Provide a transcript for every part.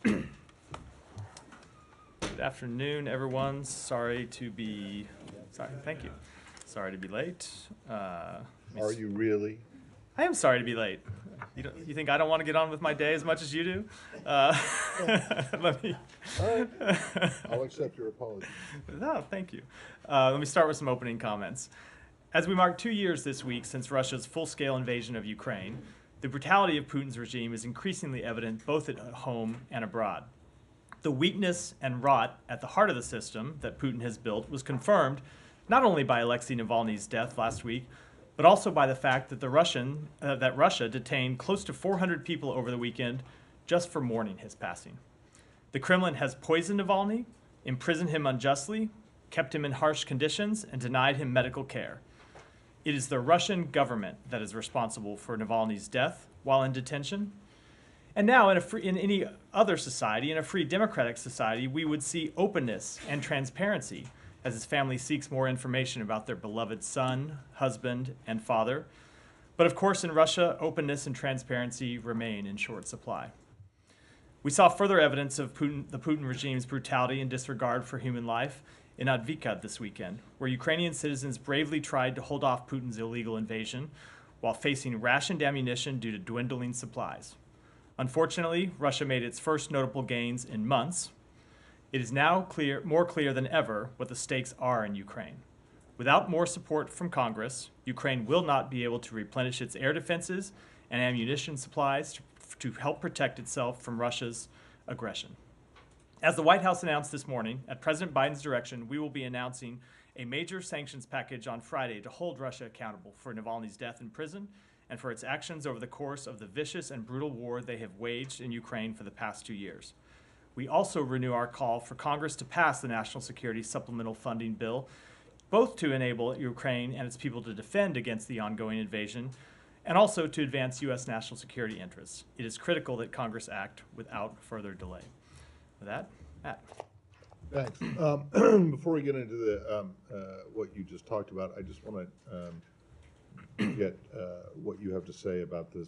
Good afternoon, everyone. Thank you. Sorry to be late. Are you really? I am sorry to be late. You think I don't want to get on with my day as much as you do? Let me. All right. I'll accept your apology. No, thank you. Let me start with some opening comments. As we mark 2 years this week since Russia's full-scale invasion of Ukraine, the brutality of Putin's regime is increasingly evident both at home and abroad. The weakness and rot at the heart of the system that Putin has built was confirmed not only by Alexei Navalny's death last week, but also by the fact that Russia detained close to 400 people over the weekend just for mourning his passing. The Kremlin has poisoned Navalny, imprisoned him unjustly, kept him in harsh conditions, and denied him medical care. It is the Russian government that is responsible for Navalny's death while in detention. And now, in any other society, in a free democratic society, we would see openness and transparency as his family seeks more information about their beloved son, husband, and father. But of course, in Russia, openness and transparency remain in short supply. We saw further evidence of the Putin regime's brutality and disregard for human life in Advika this weekend, where Ukrainian citizens bravely tried to hold off Putin's illegal invasion while facing rationed ammunition due to dwindling supplies. Unfortunately, Russia made its first notable gains in months. It is now more clear than ever what the stakes are in Ukraine. Without more support from Congress, Ukraine will not be able to replenish its air defenses and ammunition supplies to help protect itself from Russia's aggression. As the White House announced this morning, at President Biden's direction, we will be announcing a major sanctions package on Friday to hold Russia accountable for Navalny's death in prison and for its actions over the course of the vicious and brutal war they have waged in Ukraine for the past 2 years. We also renew our call for Congress to pass the National Security Supplemental Funding Bill, both to enable Ukraine and its people to defend against the ongoing invasion, and also to advance U.S. national security interests. It is critical that Congress act without further delay. With that, Matt. Thanks. Before we get into the what you just talked about, I just want to get what you have to say about the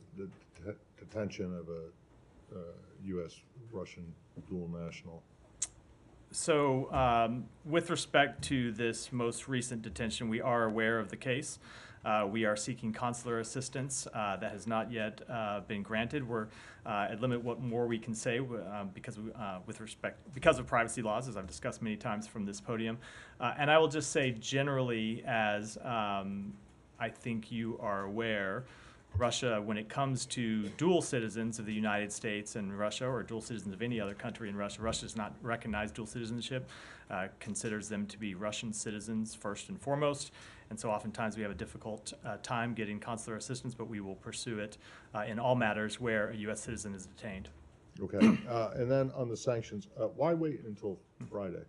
detention of a U.S.-Russian dual national. So with respect to this most recent detention, we are aware of the case. We are seeking consular assistance that has not yet been granted. We're at limit what more we can say because of privacy laws, as I've discussed many times from this podium. And I will just say generally, as I think you are aware, Russia, when it comes to dual citizens of the United States and Russia, or dual citizens of any other country in Russia, Russia does not recognize dual citizenship, considers them to be Russian citizens first and foremost. And so oftentimes we have a difficult time getting consular assistance, but we will pursue it in all matters where a U.S. citizen is detained. Okay. And then on the sanctions, why wait until Friday?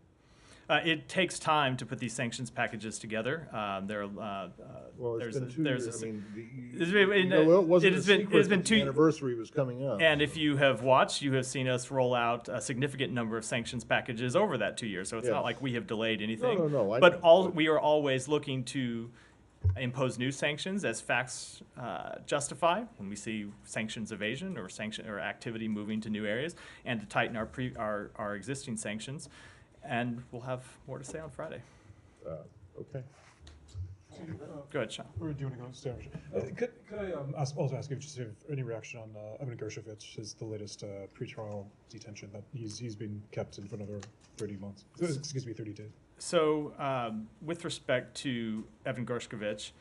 It takes time to put these sanctions packages together. Well, it's been 2 years. I mean, it has been the anniversary was coming up. And if you have watched, you have seen us roll out a significant number of sanctions packages over that 2 years. So it's not like we have delayed anything. No. But we are always looking to impose new sanctions as facts justify when we see sanctions evasion or activity moving to new areas, and to tighten our existing sanctions. And we'll have more to say on Friday. Okay. Go ahead, Sean. Or do you want to go upstairs? Could I also ask if you just have any reaction on Evan Gershkovich, the latest pretrial detention that he's been kept in for another 30 months? Excuse me, 30 days. So with respect to Evan Gershkovich,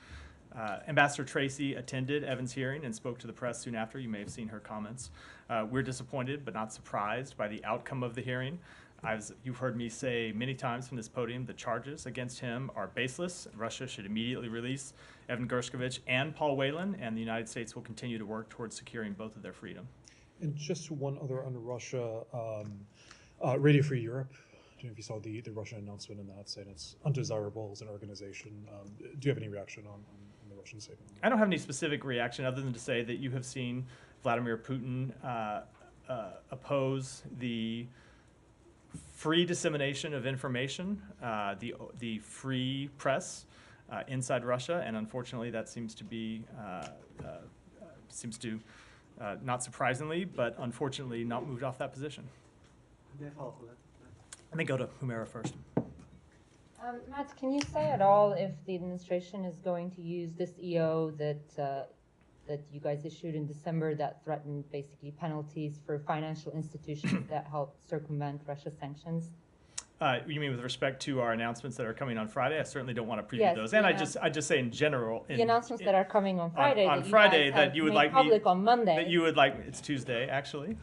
Ambassador Tracy attended Evan's hearing and spoke to the press soon after. You may have seen her comments. We're disappointed but not surprised by the outcome of the hearing. You've heard me say many times from this podium, the charges against him are baseless. Russia should immediately release Evan Gershkovich and Paul Whelan, and the United States will continue to work towards securing both of their freedom. And just one other on Russia, Radio Free Europe. I don't know if you saw the Russian announcement in that, saying it's undesirable as an organization. Do you have any reaction on the Russian statement? I don't have any specific reaction other than to say that you have seen Vladimir Putin oppose the free dissemination of information, the free press inside Russia, and unfortunately that seems to not surprisingly, but unfortunately not moved off that position. Let me go to Humera first. Matt, can you say at all if the administration is going to use this EO that you guys issued in December that threatened basically penalties for financial institutions that helped circumvent Russia's sanctions? You mean with respect to our announcements that are coming on Friday? I certainly don't want to preview Yes, those. the And I just say in general. The announcements that are coming on Friday on that you Friday guys that have you would made like public me, on Monday. that you would like. It's Tuesday, actually.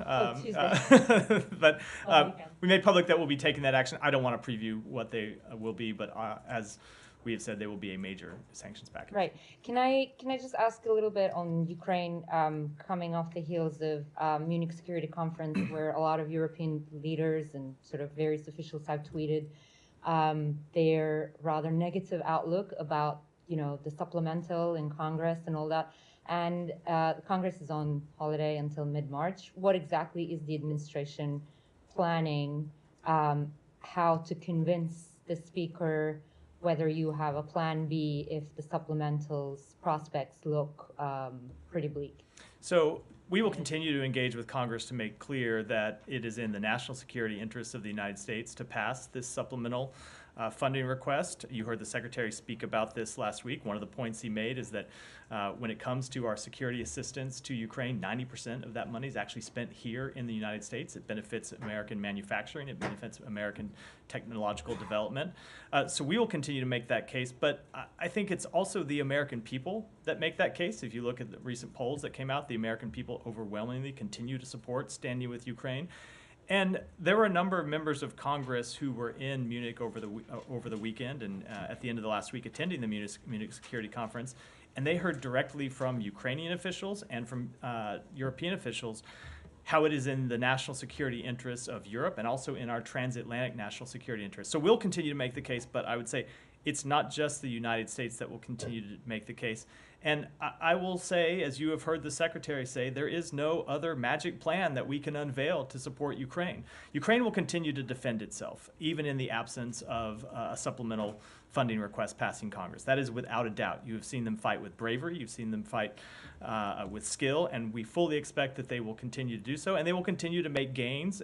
Tuesday. But weekend. we made public that we'll be taking that action. I don't want to preview what they will be, but as we have said, they will be a major sanctions package. Right. Can I just ask a little bit on Ukraine, coming off the heels of Munich Security Conference, where a lot of European leaders and sort of various officials have tweeted their rather negative outlook about the supplemental in Congress and all that. And Congress is on holiday until mid-March. What exactly is the administration planning? How to convince the speaker? Whether you have a plan B if the supplementals prospects look pretty bleak. So we will continue to engage with Congress to make clear that it is in the national security interests of the United States to pass this supplemental funding request. You heard the Secretary speak about this last week. One of the points he made is that when it comes to our security assistance to Ukraine, 90% of that money is actually spent here in the United States. It benefits American manufacturing. It benefits American technological development. So we will continue to make that case. But I think it's also the American people that make that case. If you look at the recent polls that came out, the American people overwhelmingly continue to support standing with Ukraine. And there were a number of members of Congress who were in Munich over the weekend and at the end of the last week attending the Munich Security Conference, and they heard directly from Ukrainian officials and from European officials how it is in the national security interests of Europe and also in our transatlantic national security interests. So we'll continue to make the case, but I would say it's not just the United States that will continue to make the case. And I will say, as you have heard the Secretary say, there is no other magic plan that we can unveil to support Ukraine. Ukraine will continue to defend itself, even in the absence of a supplemental funding request passing Congress. That is without a doubt. You have seen them fight with bravery. You've seen them fight with skill, and we fully expect that they will continue to do so. And they will continue to make gains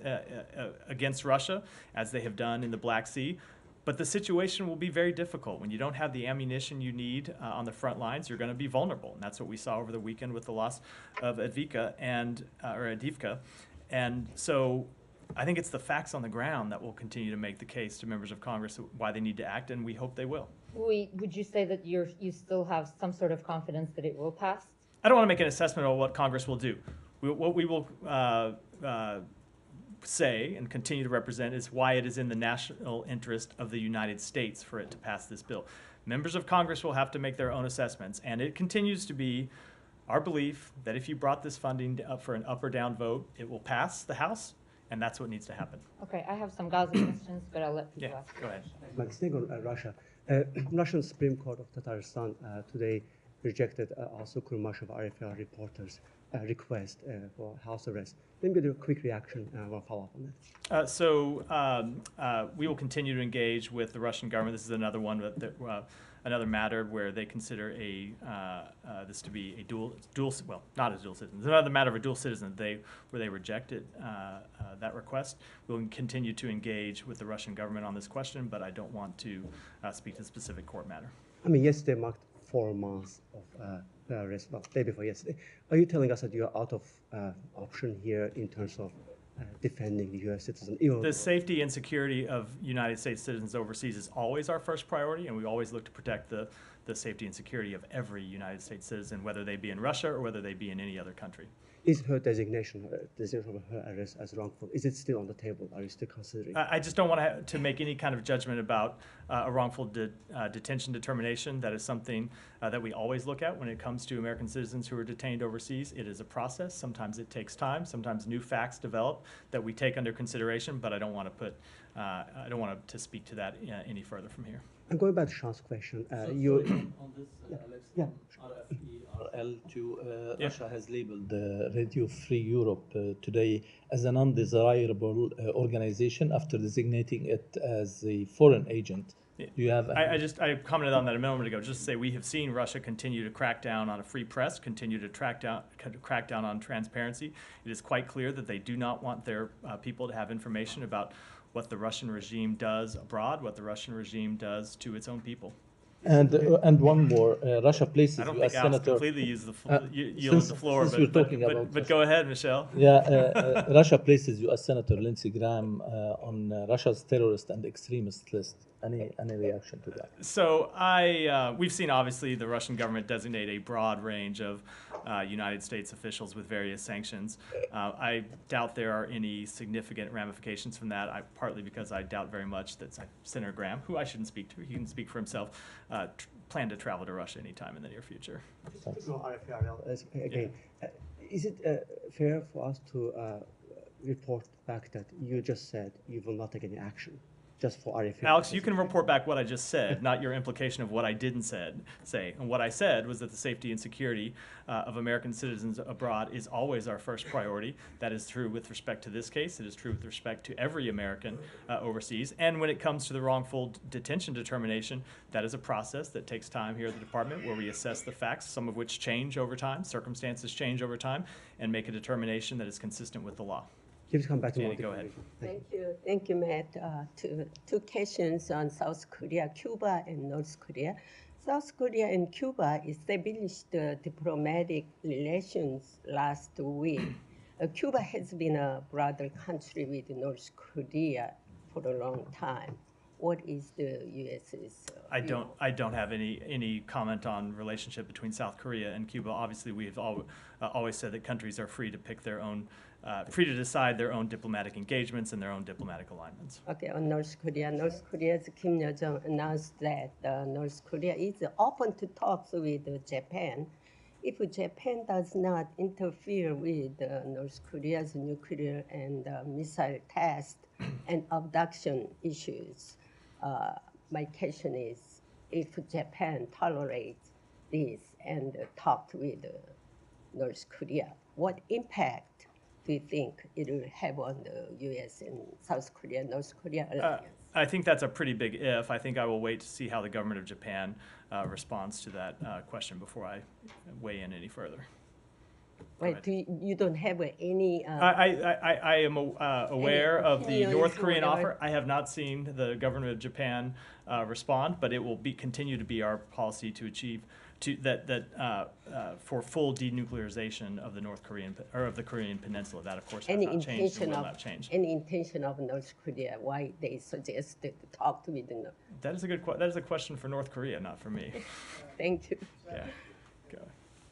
against Russia, as they have done in the Black Sea. But the situation will be very difficult. When you don't have the ammunition you need on the front lines, you're going to be vulnerable. And that's what we saw over the weekend with the loss of Avdiivka. And so I think it's the facts on the ground that will continue to make the case to members of Congress why they need to act, and we hope they will. Would you say that you still have some sort of confidence that it will pass? I don't want to make an assessment of what Congress will do. What we will say and continue to represent is why it is in the national interest of the United States for it to pass this bill. Members of Congress will have to make their own assessments, and it continues to be our belief that if you brought this funding up for an up or down vote, it will pass the House, and that's what needs to happen. Okay, I have some Gaza questions, but I'll let people ask. Go ahead. Staying on Russia, Russian Supreme Court of Tatarstan today rejected also Kurmashov RFR reporters' request for house arrest. Let me get a quick reaction and we'll follow up on that. We will continue to engage with the Russian government. This is another one, another matter where they consider this to be a dual, well, not a dual citizen. It's another matter of a dual citizen where they rejected that request. We'll continue to engage with the Russian government on this question, but I don't want to speak to the specific court matter. I mean, yesterday marked 4 months of arrest, well, day before yesterday. Are you telling us that you're out of option here in terms of defending the U.S. citizen? The safety and security of United States citizens overseas is always our first priority, and we always look to protect the safety and security of every United States citizen, whether they be in Russia or whether they be in any other country. Is her designation of her arrest as wrongful, is it still on the table? Are you still considering? I just don't want to make any kind of judgment about a wrongful detention determination. That is something that we always look at when it comes to American citizens who are detained overseas. It is a process. Sometimes it takes time. Sometimes new facts develop that we take under consideration. But I don't want to speak to that any further from here. And going back to Sean's question, So you. sorry, on this, Alex, Yeah. on RFERL2, Yeah. Russia has labeled Radio Free Europe today as an undesirable organization after designating it as a foreign agent. Do you have? I commented on that a moment ago. Just to say we have seen Russia continue to crack down on a free press, continue to crack down on transparency. It is quite clear that they do not want their people to have information about what the Russian regime does abroad, what the Russian regime does to its own people. And one more, Russia places I don't U.S. think Alex Senator. completely yielded the floor, Since we're talking but about go ahead, Michelle. Yeah, Russia places U.S. Senator Lindsey Graham on Russia's terrorist and extremist list. Any reaction to that? So we've seen obviously the Russian government designate a broad range of United States officials with various sanctions. I doubt there are any significant ramifications from that, partly because I doubt very much that Senator Graham, who I shouldn't speak to, he can speak for himself, plan to travel to Russia anytime in the near future. Again, is it fair for us to report back that you just said you will not take any action? Just for RFA. Alex, you can report back what I just said, not your implication of what I didn't say. And what I said was that the safety and security of American citizens abroad is always our first priority. That is true with respect to this case. It is true with respect to every American overseas. And when it comes to the wrongful detention determination, that is a process that takes time here at the department where we assess the facts, some of which change over time, circumstances change over time, and make a determination that is consistent with the law. Please come back to Danny, go ahead. Thank you, Matt. Two questions on South Korea, Cuba, and North Korea. South Korea and Cuba established diplomatic relations last week. Cuba has been a brother country with North Korea for a long time. What is the U.S.'s I don't have any comment on relationship between South Korea and Cuba. Obviously, we have always said that countries are free to pick their own, free to decide their own diplomatic engagements and their own diplomatic alignments. Okay, on North Korea's Kim Yo-jong announced that North Korea is open to talks with Japan. If Japan does not interfere with North Korea's nuclear and missile test and abduction issues, my question is, if Japan tolerates this and talked with North Korea, what impact do you think it will have on the U.S. and South Korea, North Korea alliance? I think that's a pretty big if. I think I will wait to see how the government of Japan responds to that question before I weigh in any further. Wait, you don't have any... I am aware of the North Korean whatever. offer. I have not seen the government of Japan respond, but it will continue to be our policy to achieve for full denuclearization of the the Korean Peninsula. That, of course, has not changed and will not change. Any intention of North Korea, why they suggested to talk with the North? That is a question for North Korea, not for me. Thank you. Yeah,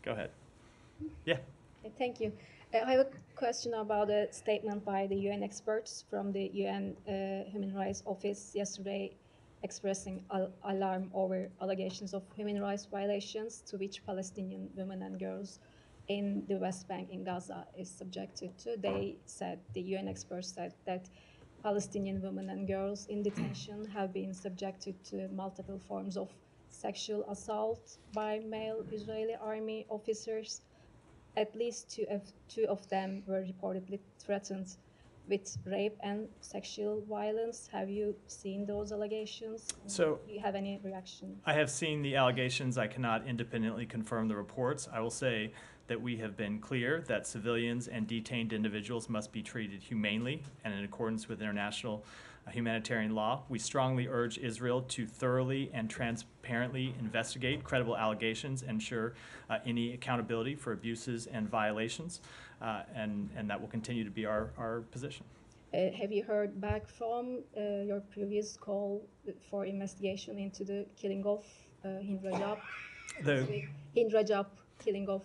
go ahead. Yeah. Thank you. I have a question about a statement by the UN experts from the UN Human Rights Office yesterday expressing alarm over allegations of human rights violations to which Palestinian women and girls in the West Bank in Gaza is subjected to. They said, the UN experts said that Palestinian women and girls in detention have been subjected to multiple forms of sexual assault by male Israeli army officers. At least two of them were reportedly threatened with rape and sexual violence. Have you seen those allegations? So, do you have any reaction? I have seen the allegations. I cannot independently confirm the reports. I will say that we have been clear that civilians and detained individuals must be treated humanely and in accordance with international humanitarian law. We strongly urge Israel to thoroughly and transparently investigate credible allegations, ensure any accountability for abuses and violations, and that will continue to be our position. Have you heard back from your previous call for investigation into the killing of Hind Rajab? Hind Rajab killing of.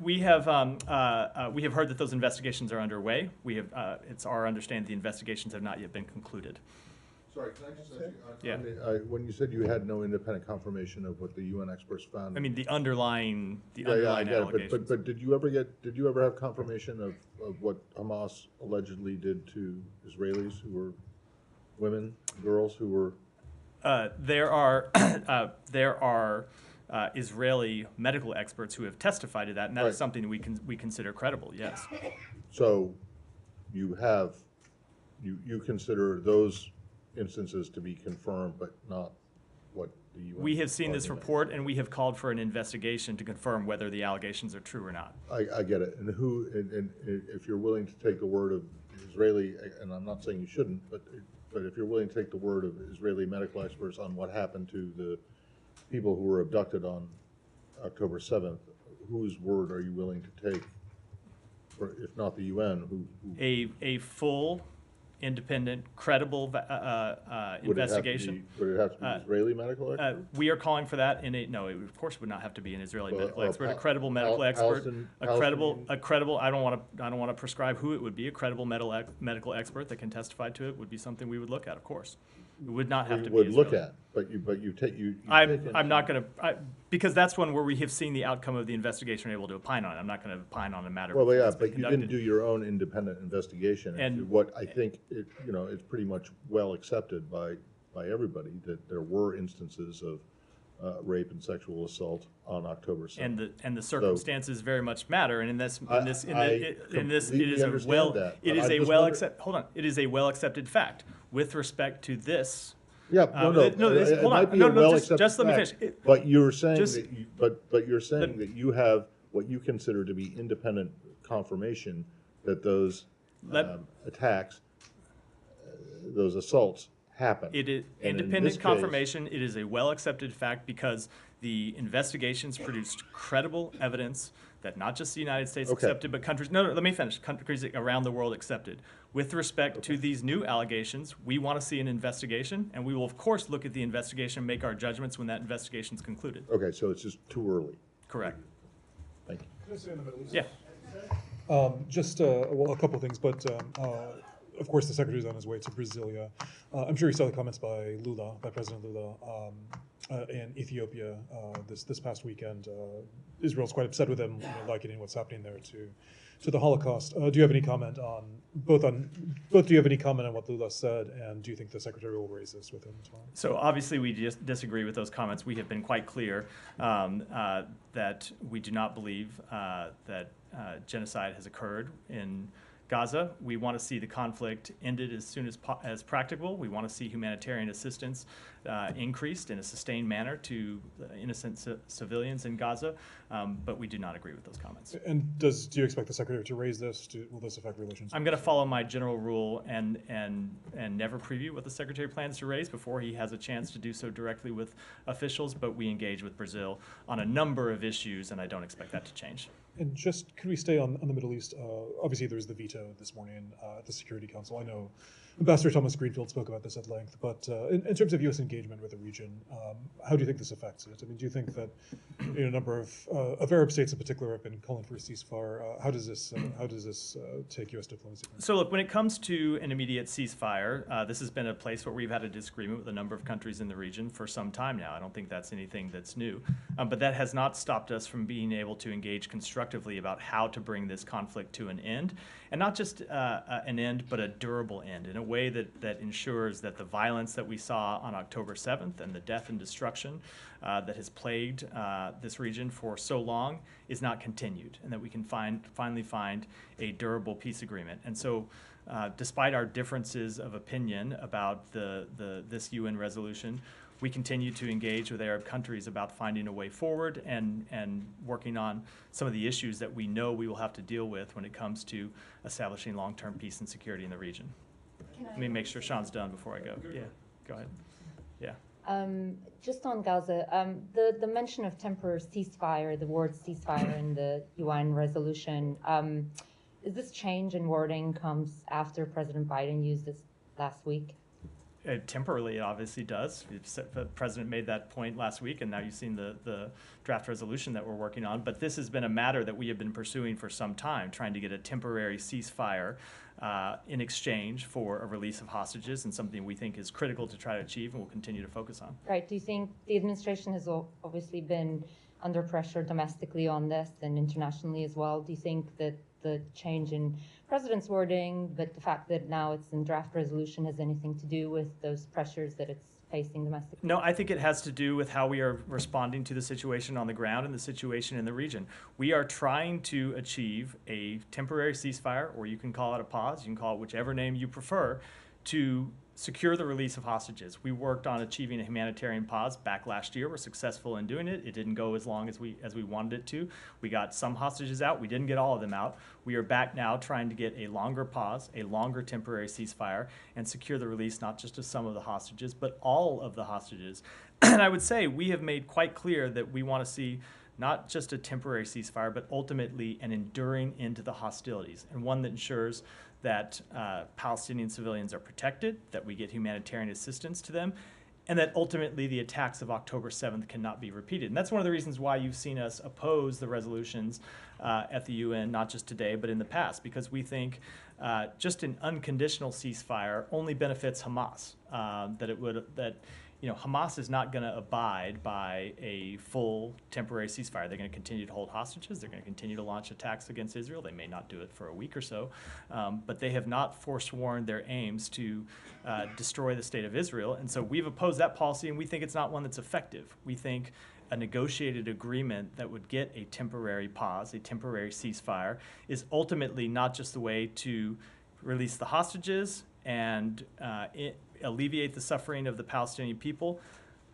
We have heard that those investigations are underway. It's our understanding the investigations have not yet been concluded. Sorry, can I just ask you, when you said you had no independent confirmation of what the UN experts found? I mean, the underlying I get it, allegations. but did you ever have confirmation of what Hamas allegedly did to Israelis who were women, girls who were There are Israeli medical experts who have testified to that, and that is Right. something we consider credible. Yes. So you consider those instances to be confirmed, but not what the UN. We have seen this argument. report, and we have called for an investigation to confirm whether the allegations are true or not. I get it. And if you're willing to take the word of Israeli, and I'm not saying you shouldn't, but if you're willing to take the word of Israeli medical experts on what happened to the people who were abducted on October 7th, whose word are you willing to take? Or if not the UN, who A full, independent, credible investigation. Would it have to be Israeli medical expert? We are calling for that in a, no, it of course would not have to be an Israeli Well, medical or expert, a Pal- credible medical expert, Palestinian- a credible, I don't want to prescribe who it would be, a credible medical expert that can testify to it would be something we would look at, of course. It would not have We to be would look Israeli. at, but you take. I'm not going to, because that's one where we have seen the outcome of the investigation and are able to opine on it. I'm not going to opine on a matter. Well, before yeah, it's been but you didn't conducted. do your own independent investigation into And- what I think, it's pretty much well accepted by everybody that there were instances of rape and sexual assault on October 7th. And the circumstances very much matter. And in this, I it is completely a understand well, that, it but is I a just well wonder- accept. Hold on, it is a well accepted fact with respect to this. Yeah, it hold might on. be No, a no, well just accepted let me fact, finish. but you're saying just- that you're saying that you have what you consider to be independent confirmation that those attacks, those assaults happened. It is And in independent this case- confirmation. It is a well accepted fact because the investigations produced credible evidence that not just the United States Okay. accepted, but countries. No, let me finish. Countries around the world accepted. With respect to these new allegations, we want to see an investigation, and we will of course look at the investigation and make our judgments when that investigation is concluded. Okay, so it's just too early. Correct. Thank you. Can I say in the Middle East? Yeah. Just well, a couple things, but of course the secretary's on his way to Brasilia. I'm sure you saw the comments by President Lula, in Ethiopia this past weekend. Israel's quite upset with him, likening what's happening there to the Holocaust. Do you have any comment on both? Do you have any comment on what Lula said, and do you think the secretary will raise this with him tomorrow? So obviously we just disagree with those comments. We have been quite clear that we do not believe that genocide has occurred in Gaza. We want to see the conflict ended as soon as practicable. We want to see humanitarian assistance increased in a sustained manner to innocent civilians in Gaza, but we do not agree with those comments. And do you expect the secretary to raise this? Will this affect relations? I'm going to follow my general rule and never preview what the secretary plans to raise before he has a chance to do so directly with officials, but we engage with Brazil on a number of issues, and I don't expect that to change. And just, could we stay on the Middle East? Obviously, there was the veto this morning at the Security Council. I know Ambassador Thomas Greenfield spoke about this at length, but in terms of U.S. engagement with the region, how do you think this affects it? I mean, do you think that a number of Arab states in particular have been calling for a ceasefire? How does this take U.S. diplomacy? So look, when it comes to an immediate ceasefire, this has been a place where we've had a disagreement with a number of countries in the region for some time now. I don't think that's anything that's new, but that has not stopped us from being able to engage constructively about how to bring this conflict to an end, and not just an end, but a durable end in a way that ensures that the violence that we saw on October 7th and the death and destruction that has plagued this region for so long is not continued, and that we can finally find a durable peace agreement. And so despite our differences of opinion about this UN resolution, we continue to engage with Arab countries about finding a way forward and working on some of the issues that we know we will have to deal with when it comes to establishing long-term peace and security in the region. Let me make sure Sean's done before I go. Yeah, go ahead. Yeah. Just on Gaza, the mention of temporary ceasefire, the word ceasefire in the UN resolution, is this change in wording comes after President Biden used this last week? Temporarily, it obviously does. The president made that point last week, and now you've seen the draft resolution that we're working on. But this has been a matter that we have been pursuing for some time, trying to get a temporary ceasefire in exchange for a release of hostages, and something we think is critical to try to achieve and will continue to focus on. Right. Do you think the administration has obviously been under pressure domestically on this and internationally as well? Do you think that the change in president's wording, but the fact that now it's in draft resolution has anything to do with those pressures that it's facing domestically? No, I think it has to do with how we are responding to the situation on the ground and the situation in the region. We are trying to achieve a temporary ceasefire, or you can call it a pause, you can call it whichever name you prefer, to secure the release of hostages. We worked on achieving a humanitarian pause back last year. We're successful in doing it. It didn't go as long as we wanted it to. We got some hostages out. We didn't get all of them out. We are back now trying to get a longer pause, a longer temporary ceasefire, and secure the release not just of some of the hostages, but all of the hostages. And I would say we have made quite clear that we want to see not just a temporary ceasefire, but ultimately an enduring end to the hostilities, and one that ensures that Palestinian civilians are protected, that we get humanitarian assistance to them, and that ultimately the attacks of October 7th cannot be repeated. And that's one of the reasons why you've seen us oppose the resolutions at the UN, not just today, but in the past, because we think just an unconditional ceasefire only benefits Hamas, Hamas is not going to abide by a full temporary ceasefire. They're going to continue to hold hostages. They're going to continue to launch attacks against Israel. They may not do it for a week or so, but they have not forsworn their aims to destroy the state of Israel. And so we've opposed that policy, and we think it's not one that's effective. We think a negotiated agreement that would get a temporary pause, a temporary ceasefire, is ultimately not just the way to release the hostages and alleviate the suffering of the Palestinian people,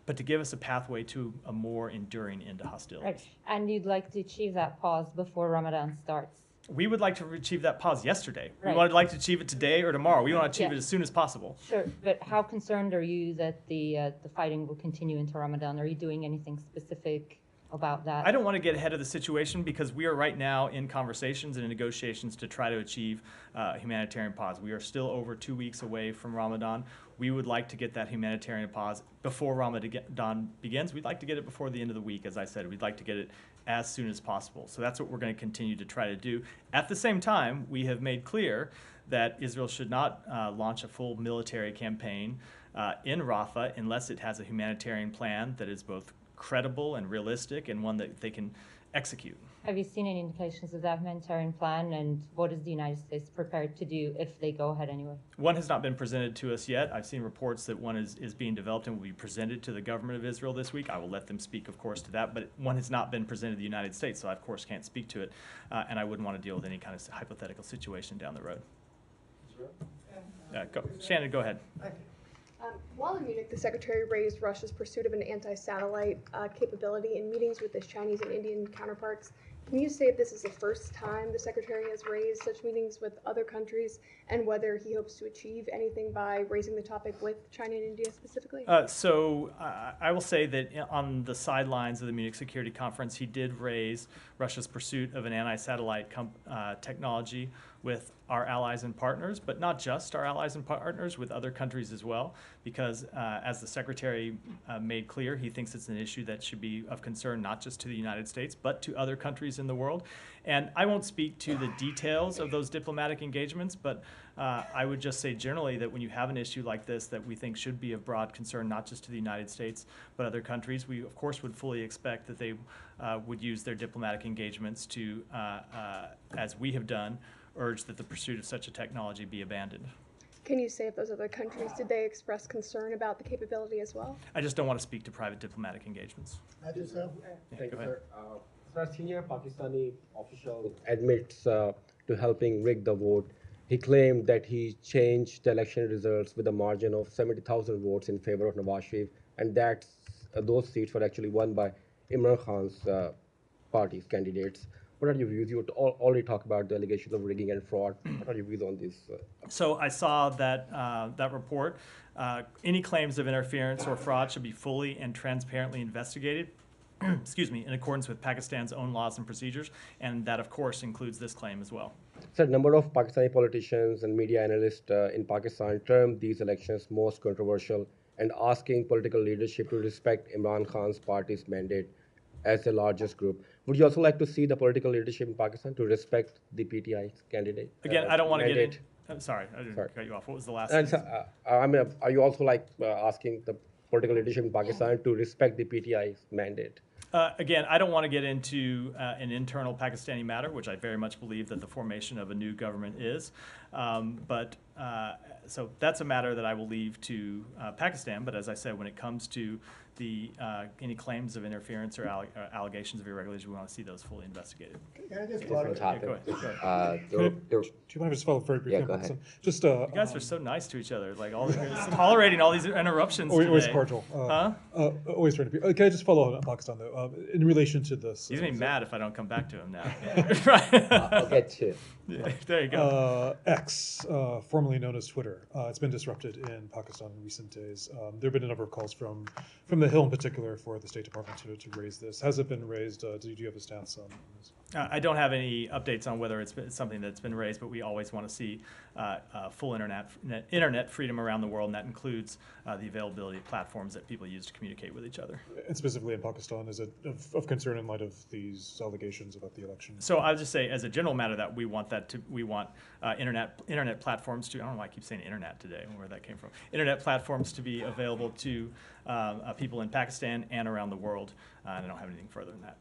but to give us a pathway to a more enduring end to hostilities. Right. And you'd like to achieve that pause before Ramadan starts? We would like to achieve that pause yesterday. Right. We would like to achieve it today or tomorrow. We want to achieve Yeah. it as soon as possible. Sure, but how concerned are you that the fighting will continue into Ramadan? Are you doing anything specific about that? I don't want to get ahead of the situation because we are right now in conversations and in negotiations to try to achieve a humanitarian pause. We are still over 2 weeks away from Ramadan. We would like to get that humanitarian pause before Ramadan begins. We'd like to get it before the end of the week, as I said. We'd like to get it as soon as possible. So that's what we're going to continue to try to do. At the same time, we have made clear that Israel should not launch a full military campaign in Rafah unless it has a humanitarian plan that is both credible and realistic and one that they can execute. Have you seen any indications of that humanitarian plan, and what is the United States prepared to do if they go ahead anyway? One has not been presented to us yet. I've seen reports that one is being developed and will be presented to the government of Israel this week. I will let them speak, of course, to that, but one has not been presented to the United States, so I, of course, can't speak to it, and I wouldn't want to deal with any kind of hypothetical situation down the road. Shannon, go ahead. While in Munich, the Secretary raised Russia's pursuit of an anti-satellite capability in meetings with its Chinese and Indian counterparts. Can you say if this is the first time the Secretary has raised such meetings with other countries, and whether he hopes to achieve anything by raising the topic with China and India specifically? I will say that on the sidelines of the Munich Security Conference, he did raise Russia's pursuit of an anti-satellite technology with our allies and partners, but not just our allies and partners, with other countries as well, because as the Secretary made clear, he thinks it's an issue that should be of concern not just to the United States, but to other countries in the world. And I won't speak to the details of those diplomatic engagements, but I would just say generally that when you have an issue like this that we think should be of broad concern not just to the United States, but other countries, we of course would fully expect that they would use their diplomatic engagements to, as we have done, urge that the pursuit of such a technology be abandoned. Can you say if those other countries, did they express concern about the capability as well? I just don't want to speak to private diplomatic engagements. Thank you, Go ahead. sir. Sir, senior Pakistani official admits to helping rig the vote. He claimed that he changed the election results with a margin of 70,000 votes in favor of Nawaz Sharif, and that those seats were actually won by Imran Khan's party's candidates. What are your views? You already talked about the allegations of rigging and fraud. What are your views on this? So I saw that report. Any claims of interference or fraud should be fully and transparently investigated. Excuse me, in accordance with Pakistan's own laws and procedures, and that, of course, includes this claim as well. Sir, a number of Pakistani politicians and media analysts in Pakistan termed these elections most controversial and asking political leadership to respect Imran Khan's party's mandate as the largest group. Would you also like to see the political leadership in Pakistan to respect the PTI's candidate? Again, I don't want to get mandate? in. I'm sorry, I didn't cut you off. What was the last And sentence? I mean, are you also asking the political leadership in Pakistan to respect the PTI's mandate? Again, I don't want to get into an internal Pakistani matter, which I very much believe that the formation of a new government is. So that's a matter that I will leave to Pakistan. But as I said, when it comes to any claims of interference or allegations of irregularities, we want to see those fully investigated. Different topic. Go ahead. Do you mind if I just follow very briefly? Yeah, go on ahead. Pakistan? Just You guys are so nice to each other, like tolerating all these interruptions always today. cordial. Huh? Always trying to be. Can I just follow on Pakistan though? In relation to this, He's gonna be mad if I don't come back to him now. I'll get to. Yeah, there you go. X, formerly known as Twitter, it's been disrupted in Pakistan in recent days. There have been a number of calls from the Hill in particular for the State Department to raise this. Has it been raised? Do you have a stance on this? I don't have any updates on whether it's something that's been raised, but we always want to see full internet freedom around the world, and that includes the availability of platforms that people use to communicate with each other. And specifically in Pakistan, is it of concern in light of these allegations about the election? So I'll just say, as a general matter, that we want internet platforms to. I don't know why I keep saying internet today. I don't know where that came from. Internet platforms to be available to people in Pakistan and around the world. And I don't have anything further than that.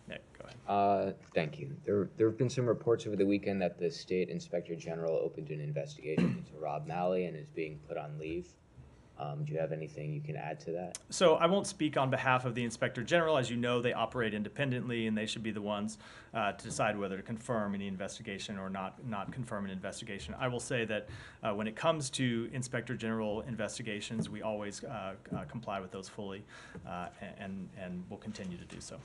Nick, go ahead. Thank you. There have been some reports over the weekend that the State Inspector General opened an investigation into Rob Malley and is being put on leave. Do you have anything you can add to that? So I won't speak on behalf of the Inspector General. As you know, they operate independently, and they should be the ones to decide whether to confirm any investigation or not confirm an investigation. I will say that when it comes to Inspector General investigations, we always comply with those fully, and will continue to do so.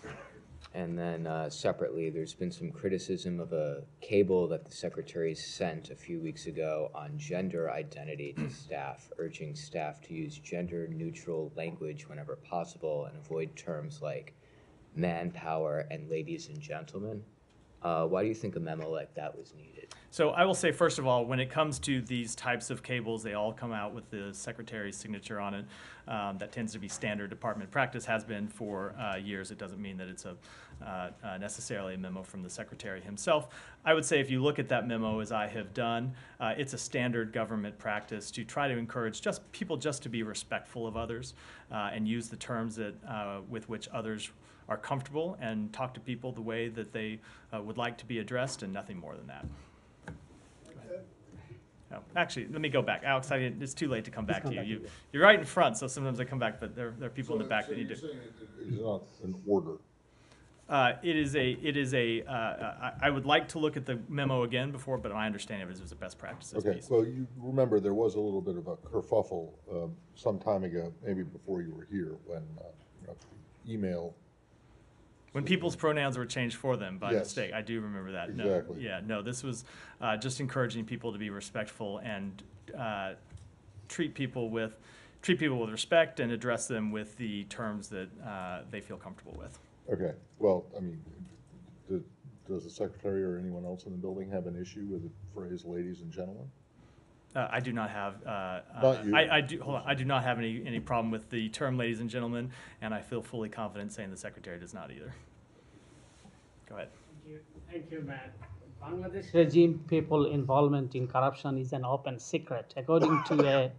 And then separately, there's been some criticism of a cable that the Secretary sent a few weeks ago on gender identity to staff, urging staff to use gender-neutral language whenever possible and avoid terms like manpower and ladies and gentlemen. Why do you think a memo like that was needed? So I will say, first of all, when it comes to these types of cables, they all come out with the Secretary's signature on it. That tends to be standard department practice, has been for years. It doesn't mean that it's necessarily a memo from the Secretary himself. I would say if you look at that memo, as I have done, it's a standard government practice to try to encourage people to be respectful of others and use the terms that with which others are comfortable, and talk to people the way that they would like to be addressed, and nothing more than that. No, actually, let me go back. Alex, it's too late to come back to you. You're right in front, so sometimes I come back, but there are people in the back that need to. So it is not an order. I would like to look at the memo again before, but my understanding of it was a best practices Okay, piece. well, you remember there was a little bit of a kerfuffle some time ago, maybe before you were here, when email. When people's pronouns were changed for them by Yes. mistake. I do remember that. Exactly. No, this was just encouraging people to be respectful and treat people with respect and address them with the terms that they feel comfortable with. Okay, well, I mean, does the secretary or anyone else in the building have an issue with the phrase "ladies and gentlemen"? I do not have. Not you. I do. Hold on. I do not have any problem with the term "ladies and gentlemen," and I feel fully confident saying the secretary does not either. Go ahead. Thank you, Matt. Bangladesh regime people involvement in corruption is an open secret. According to a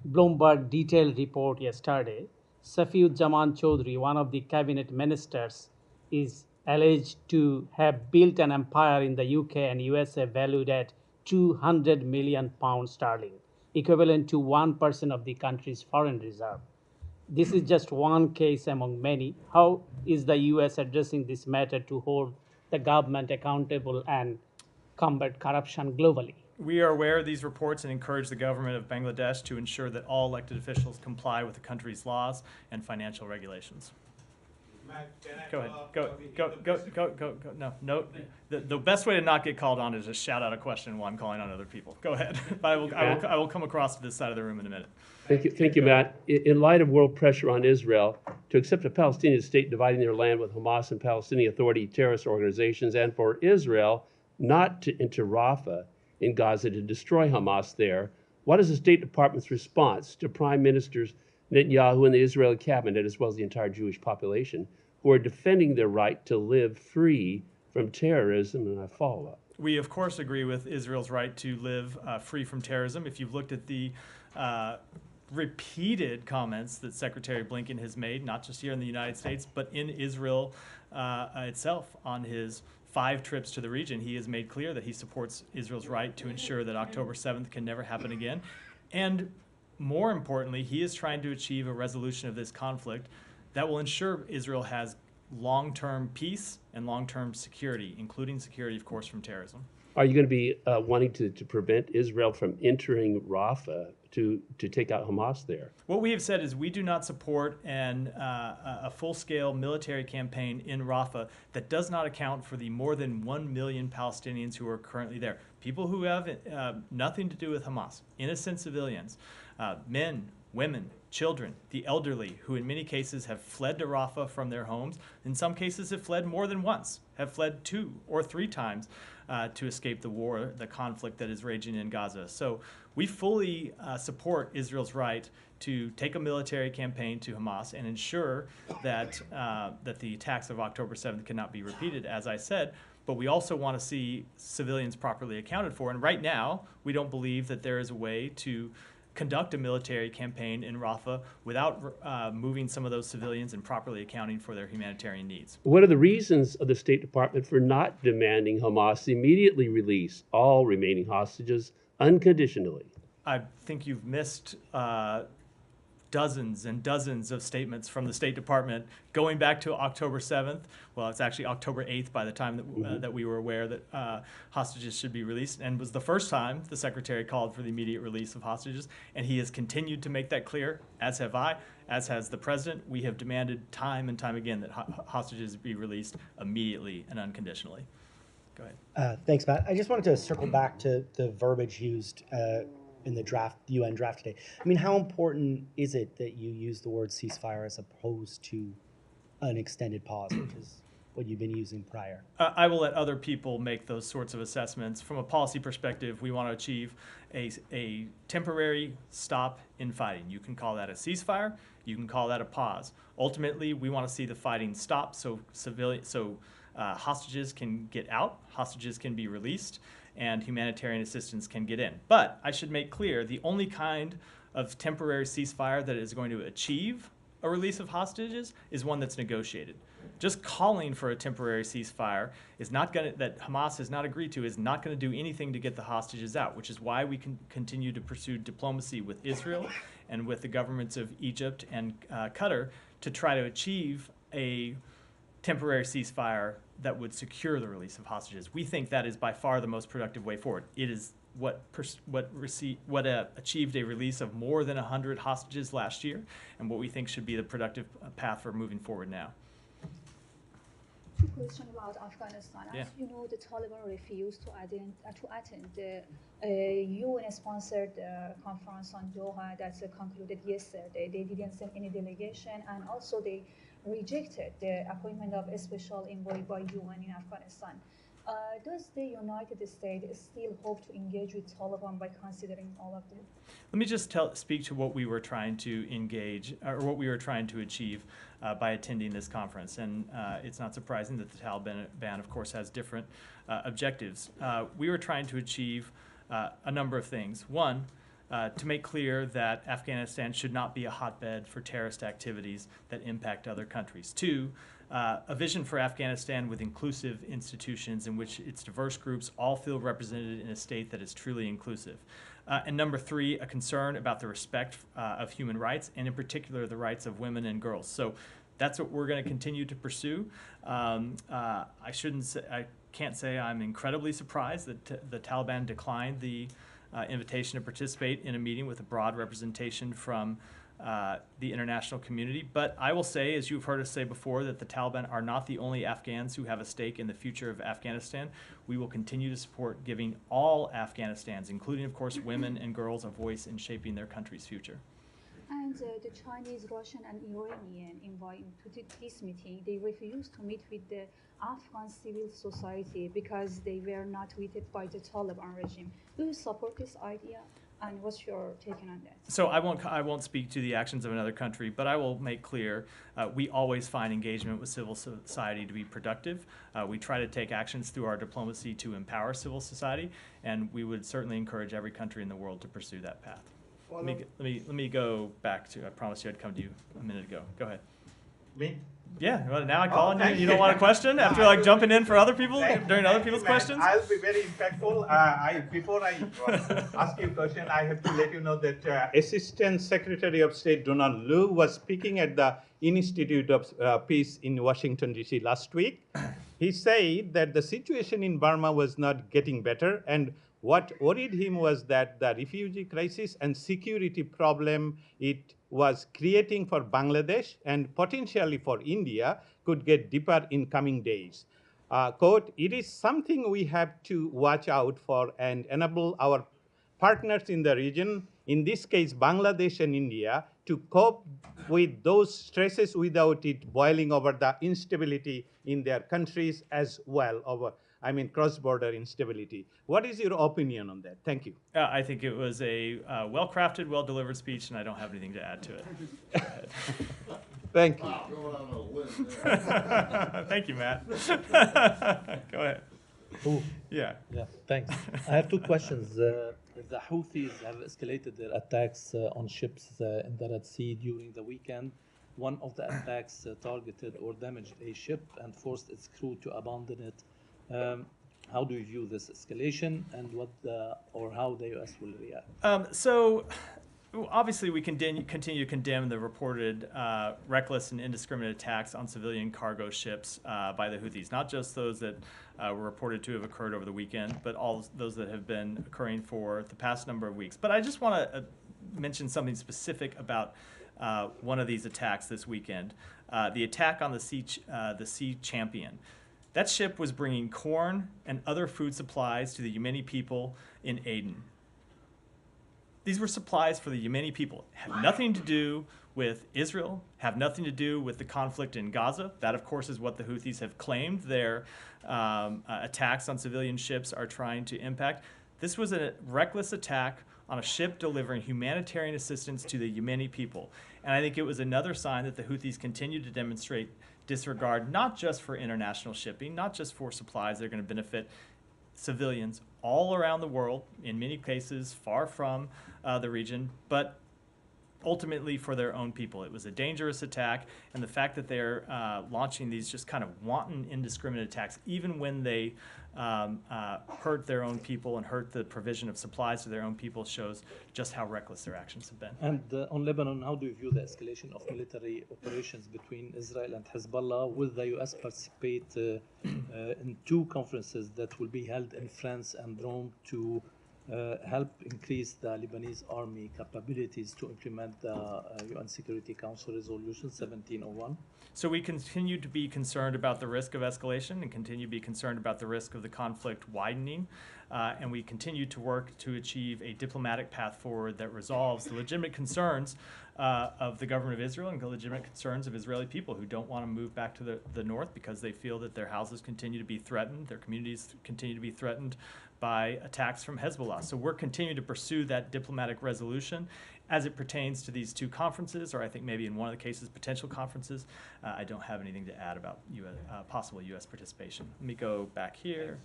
Bloomberg detailed report yesterday, Safiuজ্জামান Chaudhry, one of the cabinet ministers, is alleged to have built an empire in the UK and USA valued at £200 million sterling, equivalent to 1% of the country's foreign reserve. This is just one case among many. How is the US addressing this matter to hold the government accountable and combat corruption globally? We are aware of these reports and encourage the government of Bangladesh to ensure that all elected officials comply with the country's laws and financial regulations. Go ahead. Go. No. The best way to not get called on is to shout out a question while I'm calling on other people. Go ahead. But I will come across to this side of the room in a minute. Thank you, Matt. In light of world pressure on Israel to accept a Palestinian state dividing their land with Hamas and Palestinian Authority terrorist organizations, and for Israel not to enter Rafah in Gaza to destroy Hamas there, what is the State Department's response to Prime Ministers Netanyahu and the Israeli cabinet, as well as the entire Jewish population, who are defending their right to live free from terrorism? And I follow up. We, of course, agree with Israel's right to live free from terrorism. If you've looked at the repeated comments that Secretary Blinken has made, not just here in the United States, but in Israel itself. On his 5 trips to the region, he has made clear that he supports Israel's right to ensure that October 7th can never happen again. And more importantly, he is trying to achieve a resolution of this conflict that will ensure Israel has long-term peace and long-term security, including security, of course, from terrorism. Are you going to be wanting to prevent Israel from entering Rafah to take out Hamas there? What we have said is we do not support a full-scale military campaign in Rafah that does not account for the more than 1 million Palestinians who are currently there. People who have nothing to do with Hamas, innocent civilians, men, women, children, the elderly, who in many cases have fled to Rafah from their homes, in some cases have fled more than once, have fled 2 or 3 times to escape the war, the conflict that is raging in Gaza. So we fully support Israel's right to take a military campaign to Hamas and ensure that, that the attacks of October 7th cannot be repeated, as I said. But we also want to see civilians properly accounted for. And right now, we don't believe that there is a way to conduct a military campaign in Rafah without moving some of those civilians and properly accounting for their humanitarian needs. What are the reasons of the State Department for not demanding Hamas immediately release all remaining hostages unconditionally? I think you've missed dozens and dozens of statements from the State Department going back to October 7th. Well, it's actually October 8th by the time that, that we were aware that hostages should be released, and was the first time the Secretary called for the immediate release of hostages, and he has continued to make that clear, as have I, as has the President. We have demanded time and time again that hostages be released immediately and unconditionally. Go ahead. Thanks, Matt. I just wanted to circle back to the verbiage used in the draft, UN draft today. I mean, how important is it that you use the word ceasefire as opposed to an extended pause, which is what you've been using prior? I will let other people make those sorts of assessments. From a policy perspective, we want to achieve a temporary stop in fighting. You can call that a ceasefire. You can call that a pause. Ultimately, we want to see the fighting stop so hostages can get out, hostages can be released, and humanitarian assistance can get in. But I should make clear, the only kind of temporary ceasefire that is going to achieve a release of hostages is one that's negotiated. Just calling for a temporary ceasefire is not going to, that Hamas has not agreed to, is not going to do anything to get the hostages out, which is why we can continue to pursue diplomacy with Israel and with the governments of Egypt and Qatar to try to achieve a temporary ceasefire that would secure the release of hostages. We think that is by far the most productive way forward. It is what achieved a release of more than 100 hostages last year, and what we think should be the productive path for moving forward now. Two questions about Afghanistan. Yeah. As you know, the Taliban refused to attend the UN-sponsored conference on Doha that concluded yesterday. They didn't send any delegation, and also they rejected the appointment of a special envoy by UN in Afghanistan. Does the United States still hope to engage with Taliban by considering all of this? Let me just speak to what we were trying to engage, or what we were trying to achieve by attending this conference. And it's not surprising that the Taliban, of course, has different objectives. We were trying to achieve a number of things. One, to make clear that Afghanistan should not be a hotbed for terrorist activities that impact other countries. Two, a vision for Afghanistan with inclusive institutions in which its diverse groups all feel represented in a state that is truly inclusive. And number three, a concern about the respect of human rights, and in particular the rights of women and girls. So that's what we're going to continue to pursue. I can't say I'm incredibly surprised that the Taliban declined the invitation to participate in a meeting with a broad representation from the international community. But I will say, as you've heard us say before, that the Taliban are not the only Afghans who have a stake in the future of Afghanistan. We will continue to support giving all Afghanistans, including, of course, women and girls, a voice in shaping their country's future. And the Chinese, Russian, and Iranian invited to this meeting, they refused to meet with the Afghan civil society because they were not treated by the Taliban regime. Do you support this idea? And what's your take on that? So I won't speak to the actions of another country, but I will make clear we always find engagement with civil society to be productive. We try to take actions through our diplomacy to empower civil society, and we would certainly encourage every country in the world to pursue that path. Let me go back to. I promised you I'd come to you a minute ago. Go ahead. Me? Yeah. Well, now I call on you. Thank You don't want a question after like jumping in for other people during other people's man. questions. I'll be very impactful. Before I ask you a question, I have to let you know that Assistant Secretary of State Donald Lu was speaking at the Institute of Peace in Washington, D.C. last week. He said that the situation in Burma was not getting better, and what worried him was that the refugee crisis and security problem it was creating for Bangladesh and potentially for India could get deeper in coming days. Quote, it is something we have to watch out for and enable our partners in the region, in this case Bangladesh and India, to cope with those stresses without it boiling over the instability in their countries as well, cross-border instability. What is your opinion on that? Thank you. I think it was a well-crafted, well-delivered speech, and I don't have anything to add to it. Go ahead. Thank you. Thank you, Matt. Go ahead. Oh, yeah. Yeah, thanks. I have two questions. The Houthis have escalated their attacks on ships in the Red Sea during the weekend. One of the attacks targeted or damaged a ship and forced its crew to abandon it. How do you view this escalation, and how the U.S. will react? So, obviously, we continue to condemn the reported reckless and indiscriminate attacks on civilian cargo ships by the Houthis, not just those that were reported to have occurred over the weekend, but all those that have been occurring for the past number of weeks. But I just want to mention something specific about one of these attacks this weekend, the attack on the Sea Champion. That ship was bringing corn and other food supplies to the Yemeni people in Aden. These were supplies for the Yemeni people. Have nothing to do with Israel, have nothing to do with the conflict in Gaza. That, of course, is what the Houthis have claimed their attacks on civilian ships are trying to impact. This was a reckless attack on a ship delivering humanitarian assistance to the Yemeni people. And I think it was another sign that the Houthis continue to demonstrate disregard, not just for international shipping, not just for supplies that are going to benefit civilians all around the world, in many cases far from the region, but ultimately for their own people. It was a dangerous attack, and the fact that they're launching these just kind of wanton, indiscriminate attacks, even when they hurt their own people and hurt the provision of supplies to their own people, shows just how reckless their actions have been. And on Lebanon, how do you view the escalation of military operations between Israel and Hezbollah? Will the U.S. participate in two conferences that will be held in France and Rome to help increase the Lebanese army capabilities to implement the UN Security Council Resolution 1701? So we continue to be concerned about the risk of escalation and continue to be concerned about the risk of the conflict widening. And we continue to work to achieve a diplomatic path forward that resolves the legitimate concerns of the government of Israel and the legitimate concerns of Israeli people who don't want to move back to the north because they feel that their houses continue to be threatened, their communities continue to be threatened by attacks from Hezbollah. So we're continuing to pursue that diplomatic resolution as it pertains to these two conferences, or I think maybe in one of the cases, potential conferences. I don't have anything to add about possible U.S. participation. Let me go back here.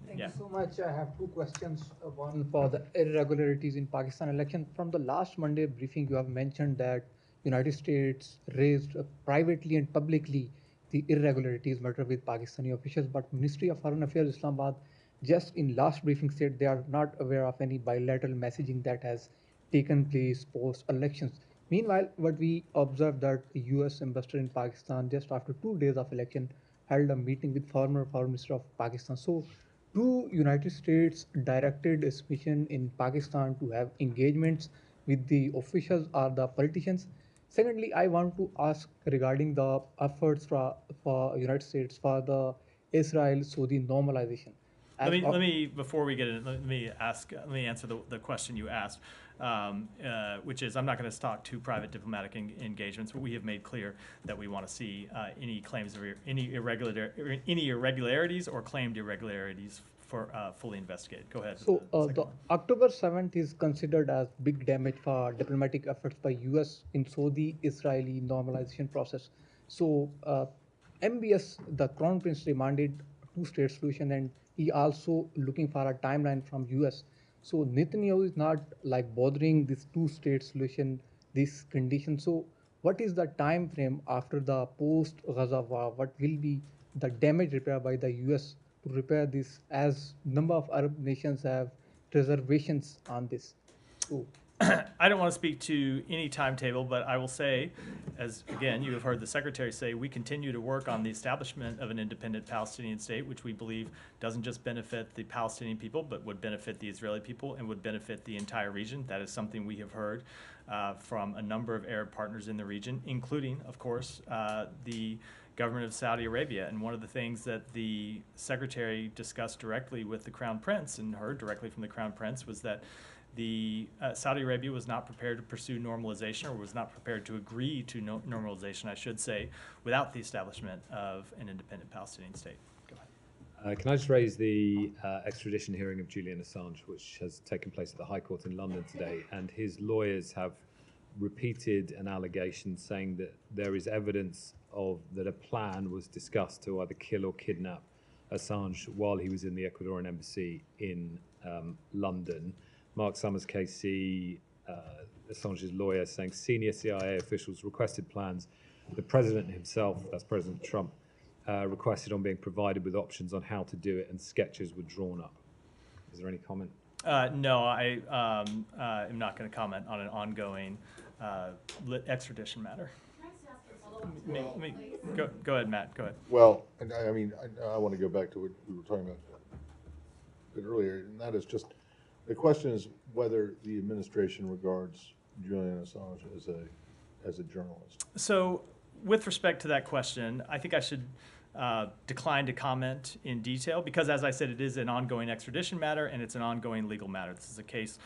Thank you so much. I have two questions. One for the irregularities in Pakistan election. From the last Monday briefing, you have mentioned that United States raised privately and publicly the irregularities matter with Pakistani officials, but Ministry of Foreign Affairs Islamabad just in last briefing said they are not aware of any bilateral messaging that has taken place post elections. Meanwhile, what we observed that the US ambassador in Pakistan just after 2 days of election held a meeting with former Foreign Minister of Pakistan. So do United States directed its mission in Pakistan to have engagements with the officials or the politicians? Secondly, I want to ask regarding the efforts for United States for the Israel-Saudi normalization. Let me before we get in, let me answer the question you asked, which is I'm not going to talk to private diplomatic engagements, but we have made clear that we want to see any claims of any irregularities or claimed irregularities for fully investigated. Go ahead. So the October 7th is considered as big damage for diplomatic efforts by US in Saudi-Israeli normalization process. So MBS, the Crown Prince demanded two-state solution, and he also looking for a timeline from US. So Netanyahu is not like bothering this two-state solution, this condition. So what is the time frame after the post-Gaza war? What will be the damage repair by the US to repair this, as number of Arab nations have reservations on this? So I don't want to speak to any timetable, but I will say, as again, you have heard the Secretary say, we continue to work on the establishment of an independent Palestinian state, which we believe doesn't just benefit the Palestinian people, but would benefit the Israeli people and would benefit the entire region. That is something we have heard from a number of Arab partners in the region, including, of course, the government of Saudi Arabia. And one of the things that the Secretary discussed directly with the Crown Prince and heard directly from the Crown Prince was that Saudi Arabia was not prepared to pursue normalization, or was not prepared to agree to normalization, I should say, without the establishment of an independent Palestinian state. Go ahead. Can I just raise the extradition hearing of Julian Assange, which has taken place at the High Court in London today, and his lawyers have repeated an allegation saying that there is evidence that a plan was discussed to either kill or kidnap Assange while he was in the Ecuadorian embassy in London. Mark Summers, KC, Assange's lawyer, saying senior CIA officials requested plans. The president himself, that's President Trump, requested on being provided with options on how to do it, and sketches were drawn up. Is there any comment? No, I am not going to comment on an ongoing extradition matter. Go ahead, Matt. Go ahead. Well, and I mean, I want to go back to what we were talking about a bit earlier, and that is just, the question is whether the administration regards Julian Assange as a journalist. So, with respect to that question, I think I should decline to comment in detail because, as I said, it is an ongoing extradition matter and it's an ongoing legal matter. This is a case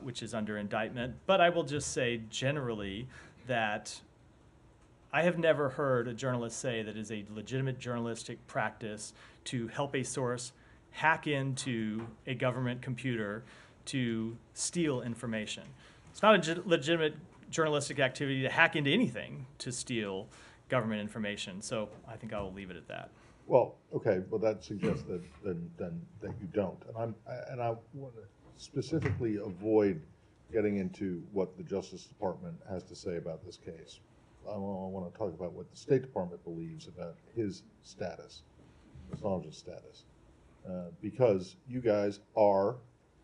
which is under indictment. But I will just say generally that I have never heard a journalist say that it is a legitimate journalistic practice to help a source hack into a government computer to steal information. It's not a legitimate journalistic activity to hack into anything to steal government information. So I think I will leave it at that. Well, okay, well that suggests that you don't, and I want to specifically avoid getting into what the Justice Department has to say about this case. I want to talk about what the State Department believes about his status, Assange's status. Because you guys are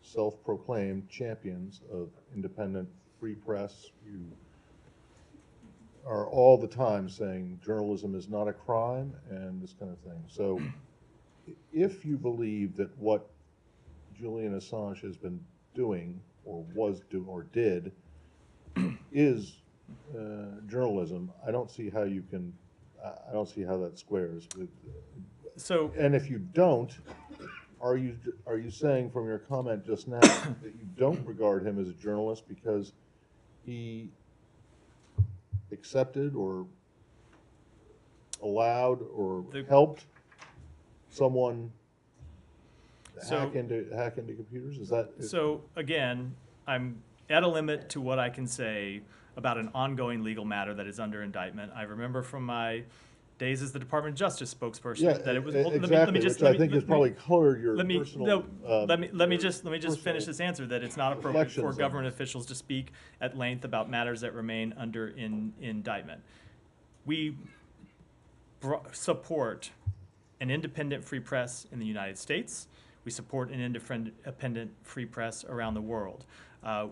self-proclaimed champions of independent free press. You are all the time saying journalism is not a crime and this kind of thing. So if you believe that what Julian Assange has been doing or did is journalism, I don't see how you can, I don't see how that squares with. So, and if you don't, are you saying from your comment just now that you don't regard him as a journalist because he accepted or allowed or helped someone hack into computers? Is that so? Again, I'm at a limit to what I can say about an ongoing legal matter that is under indictment. I remember from my days as the Department of Justice spokesperson that it was exactly, which I think has probably colored your personal. Let me just finish this answer. That it's not appropriate for government officials to speak at length about matters that remain under indictment. We support an independent free press in the United States. We support an independent free press around the world.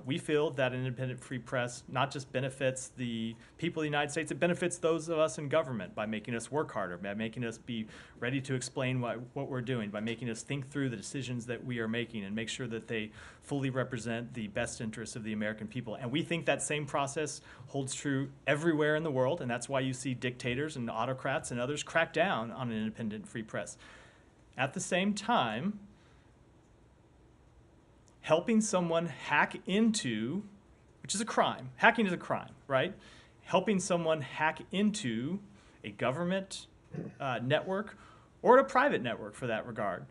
We feel that an independent free press not just benefits the people of the United States, it benefits those of us in government by making us work harder, by making us be ready to explain what we're doing, by making us think through the decisions that we are making and make sure that they fully represent the best interests of the American people. And we think that same process holds true everywhere in the world, and that's why you see dictators and autocrats and others crack down on an independent free press. At the same time, helping someone hack into, which is a crime. Hacking is a crime, right? Helping someone hack into a government network or a private network for that regard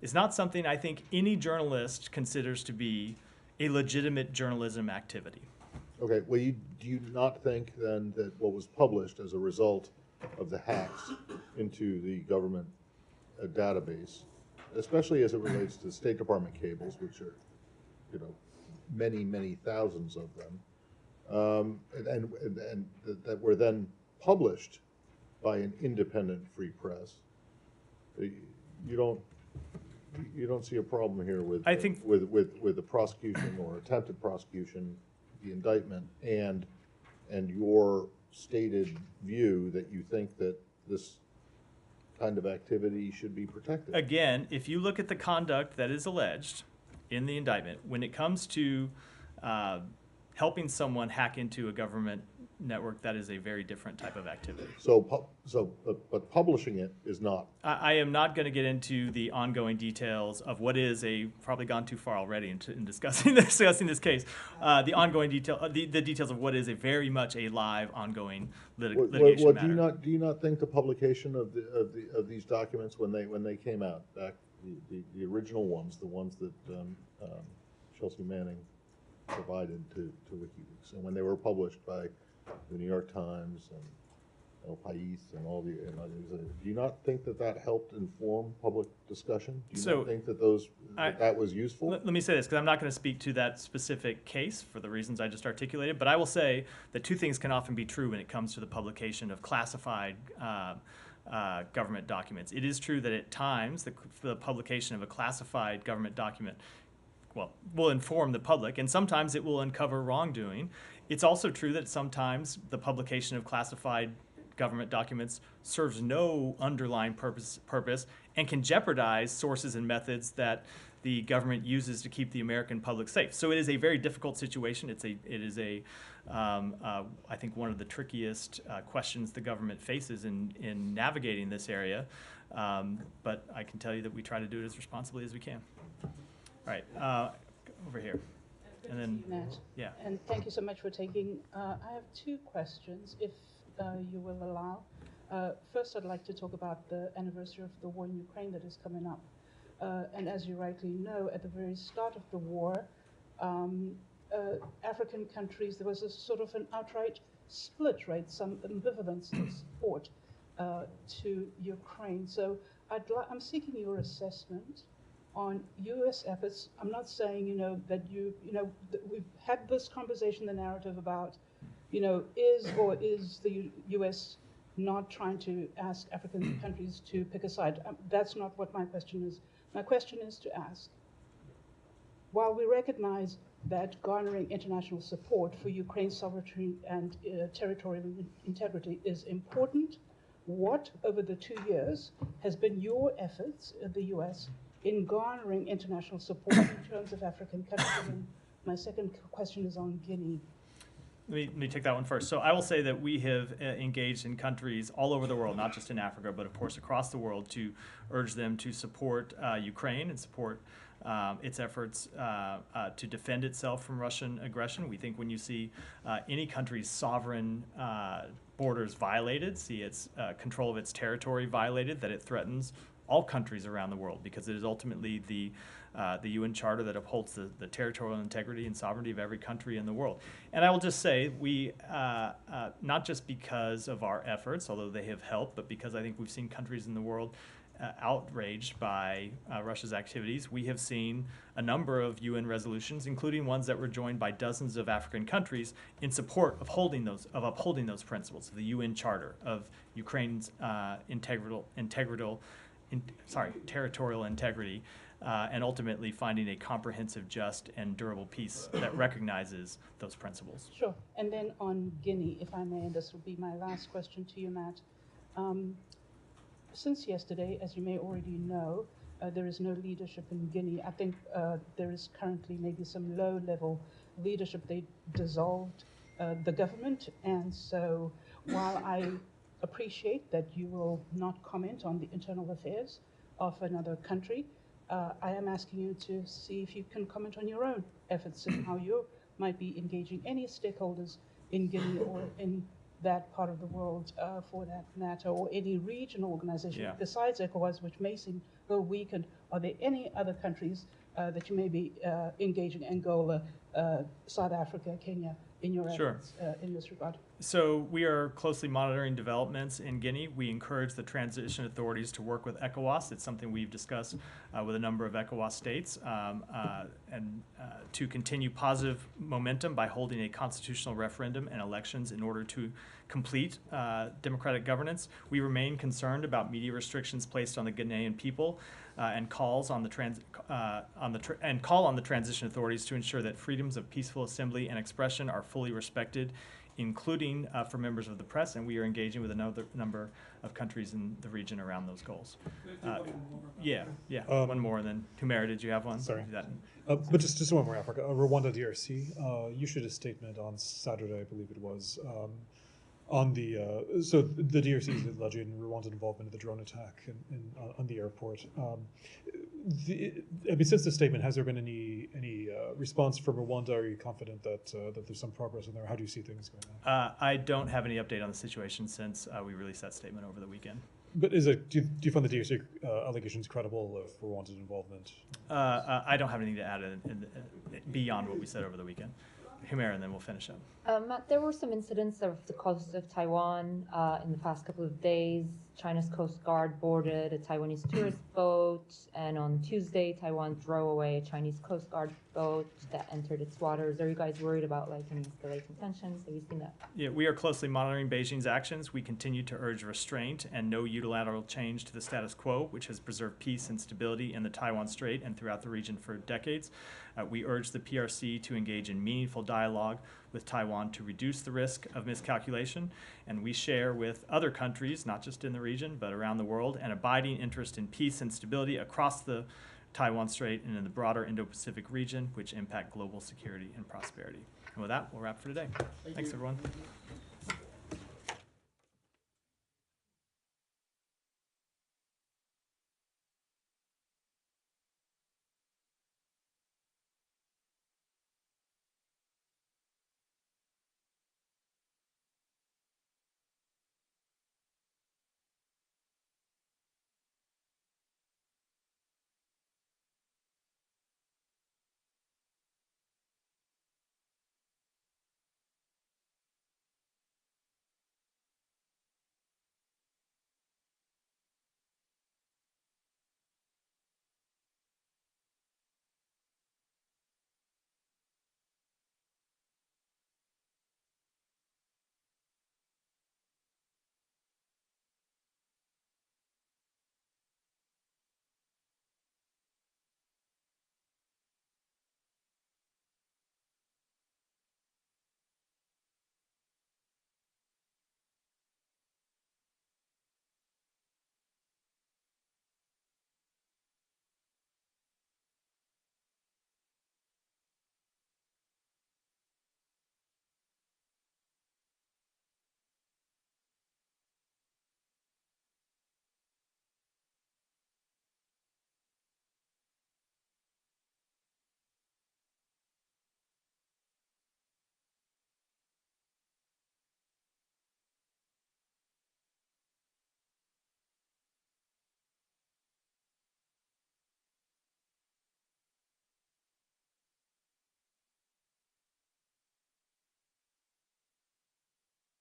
is not something I think any journalist considers to be a legitimate journalism activity. Okay, well, do you not think then that what was published as a result of the hacks into the government database, especially as it relates to State Department cables, which are many thousands of them, and that were then published by an independent free press. You don't see a problem here with I think with the prosecution or attempted prosecution, the indictment, and your stated view that you think that this kind of activity should be protected. Again, if you look at the conduct that is alleged in the indictment, when it comes to helping someone hack into a government network, that is a very different type of activity. But publishing it is not. I am not going to get into the ongoing details of what is probably gone too far already in discussing this case. The ongoing the details of what is very much a live, ongoing litigation matter. Do you not think the publication of these documents when they came out back, the original ones, the ones that Chelsea Manning provided to WikiLeaks, and when they were published by the New York Times and El País and all the others, do you not think that helped inform public discussion? Do you not think that that was useful? Let me say this, because I'm not going to speak to that specific case for the reasons I just articulated, but I will say that two things can often be true when it comes to the publication of classified government documents. It is true that at times the publication of a classified government document will inform the public, and sometimes it will uncover wrongdoing. It's also true that sometimes the publication of classified government documents serves no underlying purpose and can jeopardize sources and methods that the government uses to keep the American public safe. So it is a very difficult situation. It is I think one of the trickiest questions the government faces in navigating this area. But I can tell you that we try to do it as responsibly as we can. All right, over here. And then, Matt. Yeah. And thank you so much for taking. I have two questions, if you will allow. First, I'd like to talk about the anniversary of the war in Ukraine that is coming up. And as you rightly know, at the very start of the war, African countries, there was a sort of an outright split, right? Some ambivalence of support to Ukraine. So I'm seeking your assessment on U.S. efforts. I'm not saying, that we've had this conversation, the narrative about, is the U.S. not trying to ask African countries to pick a side? That's not what my question is. My question is to ask, while we recognize that garnering international support for Ukraine's sovereignty and territorial integrity is important, what, over the 2 years, has been your efforts at the U.S. in garnering international support in terms of African countries? And my second question is on Guinea. Let me take that one first. So I will say that we have engaged in countries all over the world, not just in Africa, but of course across the world, to urge them to support Ukraine and support its efforts to defend itself from Russian aggression. We think when you see any country's sovereign borders violated, see its control of its territory violated, that it threatens all countries around the world, because it is ultimately the UN Charter that upholds the territorial integrity and sovereignty of every country in the world. And I will just say, we, not just because of our efforts, although they have helped, but because I think we've seen countries in the world outraged by Russia's activities. We have seen a number of UN resolutions, including ones that were joined by dozens of African countries, in support of upholding those principles of the UN Charter, of Ukraine's territorial integrity, and ultimately finding a comprehensive, just, and durable peace that recognizes those principles. Sure. And then on Guinea, if I may, and this will be my last question to you, Matt. Since yesterday, as you may already know, there is no leadership in Guinea. I think there is currently maybe some low-level leadership. They dissolved the government, and so while I appreciate that you will not comment on the internal affairs of another country, I am asking you to see if you can comment on your own efforts and how you might be engaging any stakeholders in Guinea or in that part of the world, for that matter, or any regional organization besides ECOWAS, which may seem a little weakened. Are there any other countries that you may be engaging, Angola, South Africa, Kenya, in your Sure. efforts in this regard? So we are closely monitoring developments in Guinea. We encourage the transition authorities to work with ECOWAS. It's something we've discussed with a number of ECOWAS states, and to continue positive momentum by holding a constitutional referendum and elections in order to complete democratic governance. We remain concerned about media restrictions placed on the Ghanaian people, and call on the transition authorities to ensure that freedoms of peaceful assembly and expression are fully respected, including for members of the press, and we are engaging with another number of countries in the region around those goals. Yeah. One more, and then Humera, did you have one? Sorry. That. But just one more, Africa. Rwanda DRC, you issued a statement on Saturday, I believe it was, on the, so the DRC is alleging Rwandan involvement in the drone attack on the airport. I mean, since the statement, has there been any response from Rwanda? Are you confident that that there's some progress in there? How do you see things going on? I don't have any update on the situation since we released that statement over the weekend. But do you find the DRC allegations credible of Rwandan involvement? I don't have anything to add beyond what we said over the weekend. Humera, and then we'll finish up. Matt, there were some incidents off the coast of Taiwan in the past couple of days. China's Coast Guard boarded a Taiwanese tourist boat, and on Tuesday, Taiwan drove away a Chinese Coast Guard boat that entered its waters. Are you guys worried about like any escalating tensions? Have you seen that? Yeah, we are closely monitoring Beijing's actions. We continue to urge restraint and no unilateral change to the status quo, which has preserved peace and stability in the Taiwan Strait and throughout the region for decades. We urge the PRC to engage in meaningful dialogue with Taiwan to reduce the risk of miscalculation, and we share with other countries, not just in the region, but around the world, an abiding interest in peace and stability across the Taiwan Strait and in the broader Indo-Pacific region, which impact global security and prosperity. And with that, we'll wrap for today. Thanks, everyone.